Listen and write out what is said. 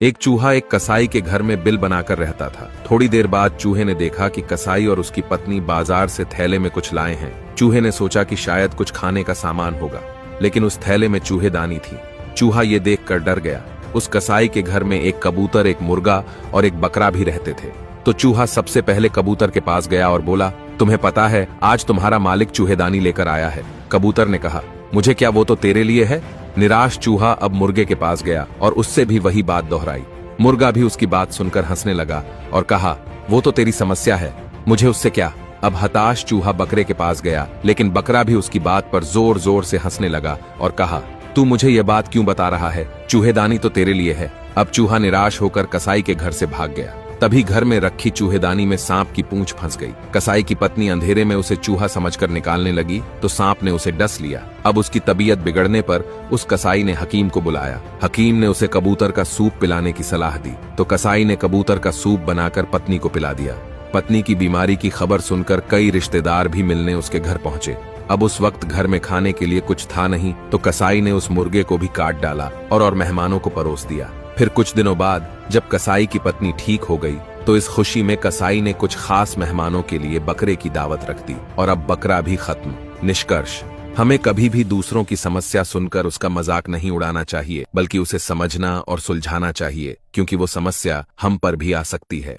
एक चूहा एक कसाई के घर में बिल बनाकर रहता था। थोड़ी देर बाद चूहे ने देखा कि कसाई और उसकी पत्नी बाजार से थैले में कुछ लाए हैं। चूहे ने सोचा कि शायद कुछ खाने का सामान होगा, लेकिन उस थैले में चूहेदानी थी। चूहा ये देखकर डर गया। उस कसाई के घर में एक कबूतर, एक मुर्गा और एक बकरा भी रहते थे। तो चूहा सबसे पहले कबूतर के पास गया और बोला, तुम्हें पता है आज तुम्हारा मालिक चूहेदानी लेकर आया है। कबूतर ने कहा, मुझे क्या, वो तो तेरे लिए है। निराश चूहा अब मुर्गे के पास गया और उससे भी वही बात दोहराई। मुर्गा भी उसकी बात सुनकर हंसने लगा और कहा, वो तो तेरी समस्या है, मुझे उससे क्या। अब हताश चूहा बकरे के पास गया, लेकिन बकरा भी उसकी बात पर जोर जोर से हंसने लगा और कहा, तू मुझे ये बात क्यों बता रहा है, चूहेदानी तो तेरे लिए है। अब चूहा निराश होकर कसाई के घर से भाग गया। तभी घर में रखी चूहेदानी में सांप की पूंछ फंस गई। कसाई की पत्नी अंधेरे में उसे चूहा समझकर निकालने लगी तो सांप ने उसे डस लिया। अब उसकी तबीयत बिगड़ने पर उस कसाई ने हकीम को बुलाया। हकीम ने उसे कबूतर का सूप पिलाने की सलाह दी तो कसाई ने कबूतर का सूप बनाकर पत्नी को पिला दिया। पत्नी की बीमारी की खबर सुनकर कई रिश्तेदार भी मिलने उसके घर पहुंचे। अब उस वक्त घर में खाने के लिए कुछ था नहीं तो कसाई ने उस मुर्गे को भी काट डाला और मेहमानों को परोस दिया। फिर कुछ दिनों बाद जब कसाई की पत्नी ठीक हो गई तो इस खुशी में कसाई ने कुछ खास मेहमानों के लिए बकरे की दावत रख दी और अब बकरा भी खत्म। निष्कर्ष, हमें कभी भी दूसरों की समस्या सुनकर उसका मजाक नहीं उड़ाना चाहिए, बल्कि उसे समझना और सुलझाना चाहिए, क्योंकि वो समस्या हम पर भी आ सकती है।